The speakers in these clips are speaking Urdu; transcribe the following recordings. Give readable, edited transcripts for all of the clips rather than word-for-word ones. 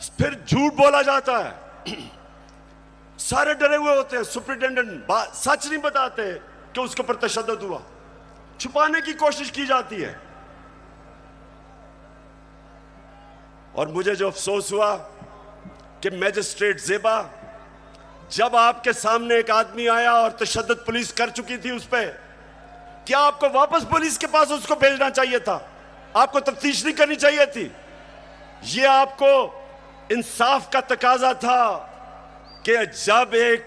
پھر جھوٹ بولا جاتا ہے. سارے ڈرے ہوئے ہوتے ہیں, سپرنٹینڈنٹ سچ نہیں بتاتے کہ اس کے اوپر تشدد ہوا, چھپانے کی کوشش کی جاتی ہے. اور مجھے جو افسوس ہوا کہ میجسٹریٹ زیبا, جب آپ کے سامنے ایک آدمی آیا اور تشدد پولیس کر چکی تھی اس پہ, کیا آپ کو واپس پولیس کے پاس اس کو بھیجنا چاہیے تھا؟ آپ کو تفتیش نہیں کرنی چاہیے تھی؟ یہ آپ کو انصاف کا تقاضا تھا کہ جب ایک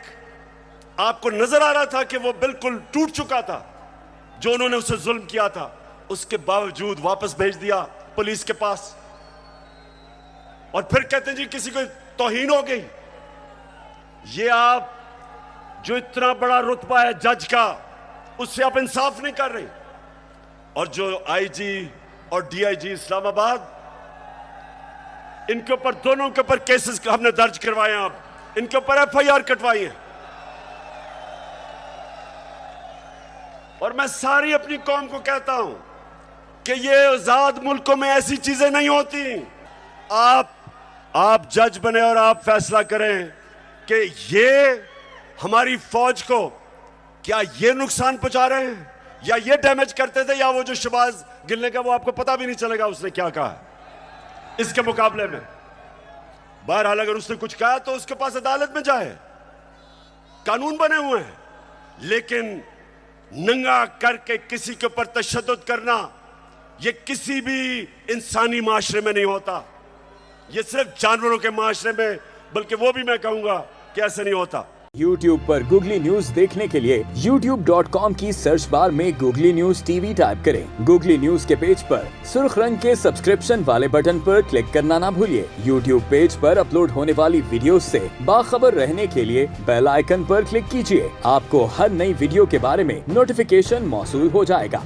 آپ کو نظر آ رہا تھا کہ وہ بالکل ٹوٹ چکا تھا, جو انہوں نے اسے ظلم کیا تھا, اس کے باوجود واپس بھیج دیا پولیس کے پاس. اور پھر کہتے ہیں جی کسی کو توہین ہو گئی. یہ آپ جو اتنا بڑا رتبہ ہے جج کا, اس سے آپ انصاف نہیں کر رہے. اور جو آئی جی اور ڈی آئی جی اسلام آباد, ان کے اوپر دونوں کے اوپر کیسز ہم نے درج کروائے ہیں, آپ ان کے اوپر ایف آئی آر کٹوائی ہیں. اور میں ساری اپنی قوم کو کہتا ہوں کہ یہ آزاد ملکوں میں ایسی چیزیں نہیں ہوتی. آپ جج بنے اور آپ فیصلہ کریں کہ یہ ہماری فوج کو کیا یہ نقصان پہنچا رہے ہیں, یا یہ ڈیمیج کرتے تھے, یا وہ جو شباز گلنے کا وہ آپ کو پتہ بھی نہیں چلے گا اس نے کیا کہا ہے اس کے مقابلے میں. بہرحال اگر اس نے کچھ کہا تو اس کے پاس عدالت میں جائے, قانون بنے ہوئے ہیں. لیکن ننگا کر کے کسی کے اوپر تشدد کرنا, یہ کسی بھی انسانی معاشرے میں نہیں ہوتا. یہ صرف جانوروں کے معاشرے میں, بلکہ وہ بھی میں کہوں گا کہ ایسا نہیں ہوتا. YouTube پر گوگلی نیوز دیکھنے کے لیے youtube.com کی سرچ بار میں googly news T V type کریں. گوگلی نیوز کے پیج پر سرخ رنگ کے سبسکرپشن والے بٹن پر کلک کرنا نہ بھولیے. YouTube پیج پر اپلوڈ ہونے والی ویڈیوز سے باخبر رہنے کے لیے بیل آئیکن پر کلک کیجیے. آپ کو ہر نئی ویڈیو کے بارے میں نوٹیفیکیشن موصول ہو جائے گا.